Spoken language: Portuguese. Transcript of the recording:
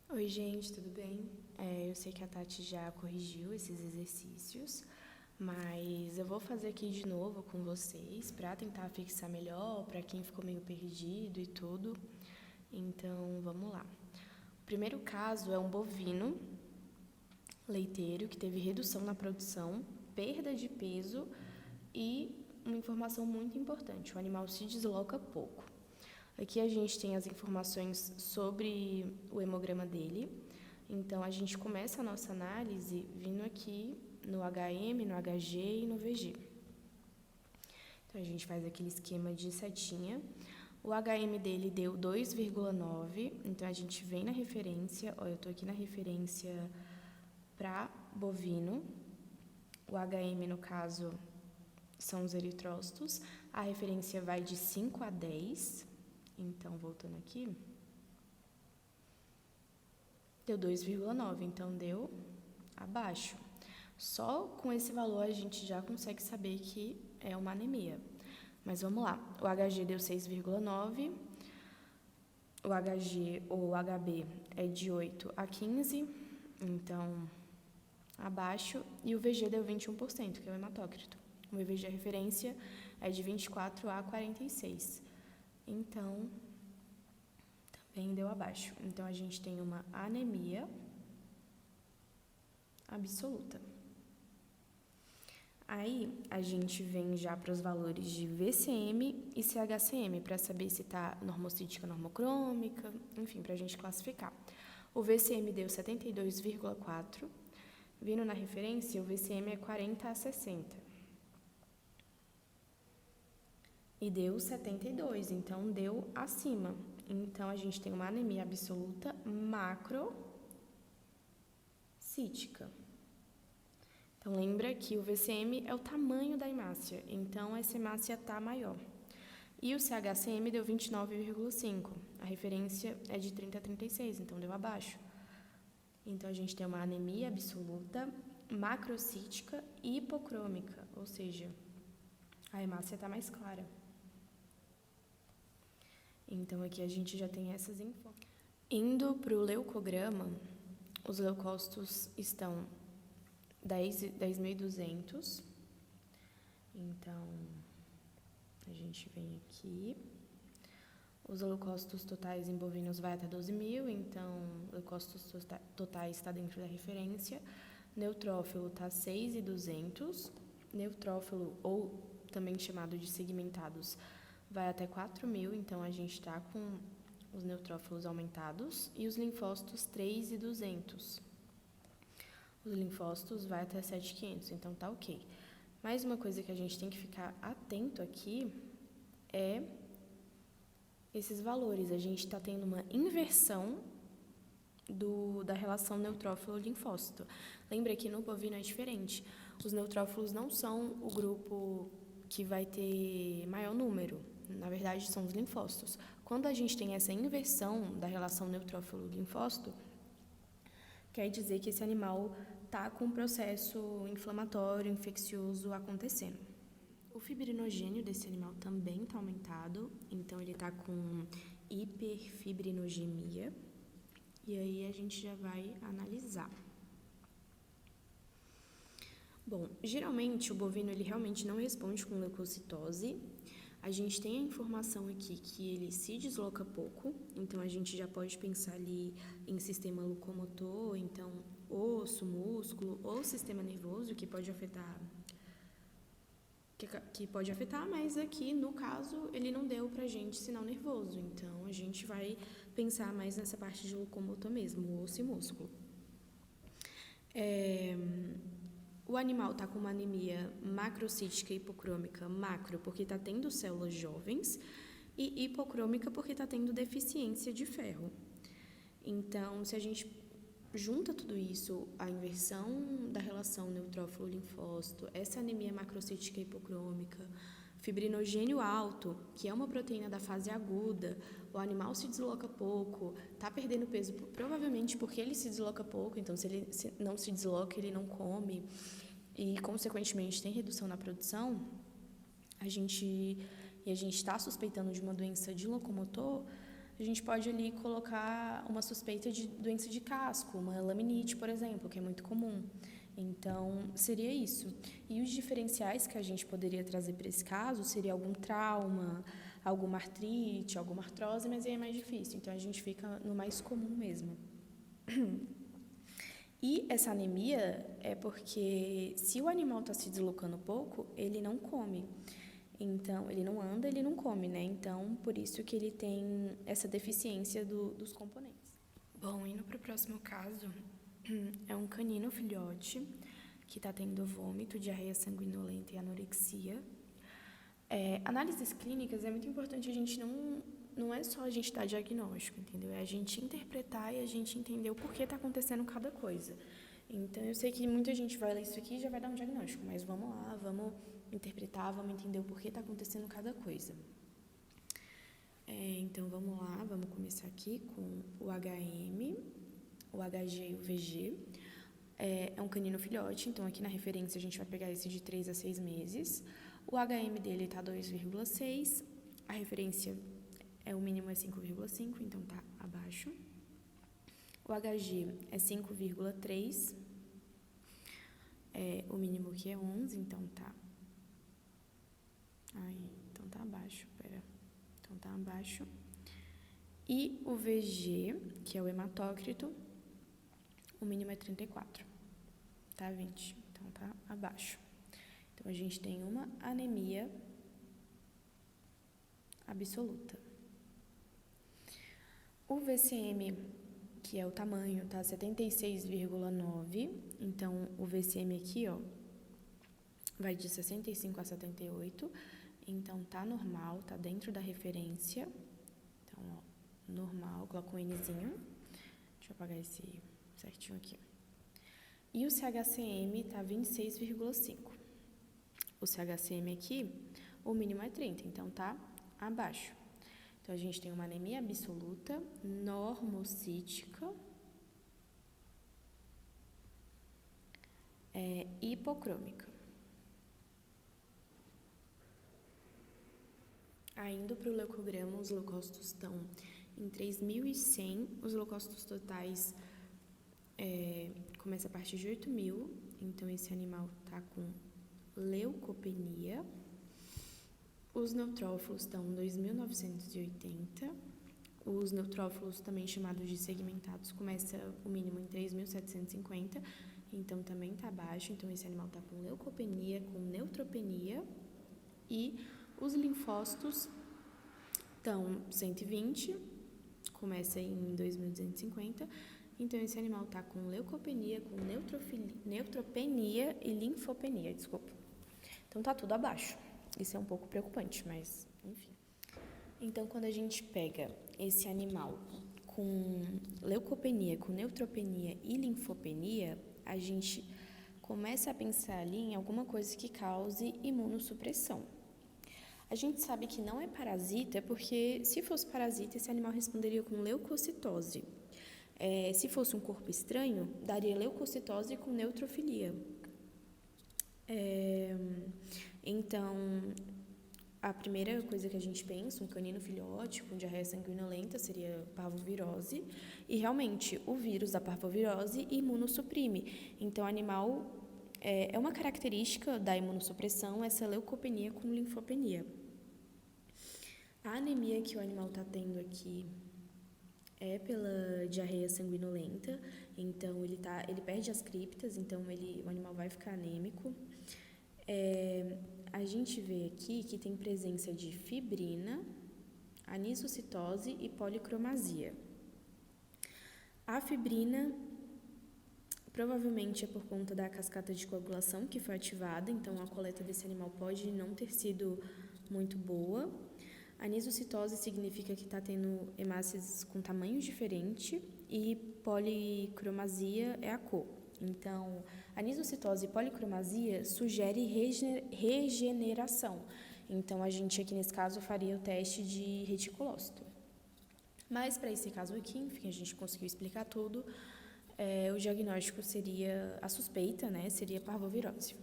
Oi, gente, tudo bem? Eu sei que a Tati já corrigiu esses exercícios, mas eu vou fazer aqui de novo com vocês para tentar fixar melhor, para quem ficou meio perdido e tudo. Então, vamos lá. O primeiro caso é um bovino leiteiro que teve redução na produção, perda de peso e uma informação muito importante: o animal se desloca pouco. Aqui a gente tem as informações sobre o hemograma dele. Então, a gente começa a nossa análise vindo aqui no HM, no HG e no VG. Então, a gente faz aquele esquema de setinha. O HM dele deu 2,9, então a gente vem na referência, eu estou aqui na referência para bovino. O HM, no caso, são os eritrócitos. A referência vai de 5 a 10. Então, voltando aqui, deu 2,9, então deu abaixo. Só com esse valor a gente já consegue saber que é uma anemia. Mas vamos lá, o HG deu 6,9, o HG ou o HB é de 8 a 15, então abaixo, e o VG deu 21%, que é o hematócrito. O VG, a referência, é de 24 a 46. Então, também deu abaixo. Então, a gente tem uma anemia absoluta. Aí, a gente vem já para os valores de VCM e CHCM, para saber se está normocítica, normocrômica, enfim, para a gente classificar. O VCM deu 72,4. Vindo na referência, o VCM é 40 a 60. E deu 72, então deu acima. Então, a gente tem uma anemia absoluta macrocítica. Então, lembra que o VCM é o tamanho da hemácia, então essa hemácia está maior. E o CHCM deu 29,5. A referência é de 30 a 36, então deu abaixo. Então, a gente tem uma anemia absoluta, macrocítica e hipocrômica, ou seja, a hemácia está mais clara. Então, aqui a gente já tem essas informações. Indo para o leucograma, os leucócitos estão 10.200. Então, a gente vem aqui. Os leucócitos totais em bovinos vai até 12.000, então, leucócitos totais está dentro da referência. Neutrófilo está 6.200. Neutrófilo, ou também chamado de segmentados, vai até 4.000, então a gente está com os neutrófilos aumentados, e os linfócitos 3.200. Os linfócitos vai até 7.500, então tá ok. Mais uma coisa que a gente tem que ficar atento aqui é esses valores. A gente está tendo uma inversão da relação neutrófilo-linfócito. Lembra que no bovino é diferente. Os neutrófilos não são o grupo que vai ter maior número. Na verdade, são os linfócitos. Quando a gente tem essa inversão da relação neutrófilo-linfócito, quer dizer que esse animal está com um processo inflamatório, infeccioso acontecendo. O fibrinogênio desse animal também está aumentado, então ele está com hiperfibrinogemia, e aí a gente já vai analisar. Bom, geralmente o bovino ele realmente não responde com leucocitose. A gente tem a informação aqui que ele se desloca pouco, então a gente já pode pensar ali em sistema locomotor, então osso, músculo ou sistema nervoso que pode afetar, mas aqui no caso ele não deu pra gente sinal nervoso, então a gente vai pensar mais nessa parte de locomotor mesmo, osso e músculo. O animal está com uma anemia macrocítica e hipocrômica, macro porque está tendo células jovens, e hipocrômica porque está tendo deficiência de ferro. Então, se a gente junta tudo isso, a inversão da relação neutrófilo-linfócito, essa anemia macrocítica e hipocrômica, fibrinogênio alto, que é uma proteína da fase aguda, o animal se desloca pouco, está perdendo peso provavelmente porque ele se desloca pouco, então se ele não se desloca, ele não come, e consequentemente tem redução na produção, a gente está suspeitando de uma doença de locomotor, a gente pode ali colocar uma suspeita de doença de casco, uma laminite, por exemplo, que é muito comum. Então, seria isso. E os diferenciais que a gente poderia trazer para esse caso seria algum trauma, alguma artrite, alguma artrose, mas aí é mais difícil. Então, a gente fica no mais comum mesmo. E essa anemia é porque se o animal está se deslocando pouco, ele não come. Então, ele não anda, ele não come, né? Então, por isso que ele tem essa deficiência dos componentes. Bom, indo para o próximo caso, é um canino filhote que está tendo vômito, diarreia sanguinolenta e anorexia. Análises clínicas é muito importante, a gente não é só a gente dar diagnóstico, entendeu? É a gente interpretar e a gente entender o porquê está acontecendo cada coisa. Então, eu sei que muita gente vai ler isso aqui e já vai dar um diagnóstico, mas vamos lá, vamos interpretar, vamos entender o porquê está acontecendo cada coisa. Então, vamos lá, vamos começar aqui com o HM, o HG e o VG. É um canino filhote, então aqui na referência a gente vai pegar esse de 3 a 6 meses. O HM dele está 2,6, a referência o mínimo é 5,5, então tá abaixo. O HG é 5,3, o mínimo aqui é 11, então tá... então tá abaixo, então tá abaixo. E o VG, que é o hematócrito, o mínimo é 34, tá 20, então tá abaixo. Então, a gente tem uma anemia absoluta. O VCM, que é o tamanho, tá 76,9, então o VCM aqui, ó, vai de 65 a 78, então tá normal, tá dentro da referência. Então, ó, normal, coloca um Nzinho. Deixa eu apagar esse certinho aqui. E o CHCM tá 26,5. O CHCM aqui, o mínimo é 30, então tá abaixo. Então, a gente tem uma anemia absoluta, normocítica, hipocrômica. Indo para o leucograma, os leucócitos estão em 3.100, os leucócitos totais começa a partir de 8.000, então esse animal está com leucopenia. Os neutrófilos estão 2.980, os neutrófilos também chamados de segmentados começa o mínimo em 3.750, então também está abaixo, então esse animal está com leucopenia, com neutropenia. E os linfócitos estão 120, começa em 2.250, então esse animal está com leucopenia, com neutropenia e linfopenia, desculpa. Então tá tudo abaixo. Isso é um pouco preocupante, mas enfim. Então, quando a gente pega esse animal com leucopenia, com neutropenia e linfopenia, a gente começa a pensar ali em alguma coisa que cause imunossupressão. A gente sabe que não é parasita, porque se fosse parasita, esse animal responderia com leucocitose. Se fosse um corpo estranho, daria leucocitose com neutrofilia. Então, a primeira coisa que a gente pensa, um canino filhote com diarreia sanguinolenta, seria parvovirose. E, realmente, o vírus da parvovirose imunossuprime. Então, o animal... É uma característica da imunossupressão essa leucopenia com linfopenia. A anemia que o animal está tendo aqui é pela diarreia sanguinolenta, então ele perde as criptas, então o animal vai ficar anêmico. A gente vê aqui que tem presença de fibrina, anisocitose e policromasia. A fibrina provavelmente é por conta da cascata de coagulação que foi ativada, então a coleta desse animal pode não ter sido muito boa. A anisocitose significa que está tendo hemácias com tamanhos diferentes e policromasia é a cor. Então, anisocitose e policromasia sugere regeneração. Então, a gente aqui nesse caso faria o teste de reticulócito. Mas para esse caso aqui, enfim, a gente conseguiu explicar tudo. O diagnóstico seria, a suspeita, né, seria parvovirose.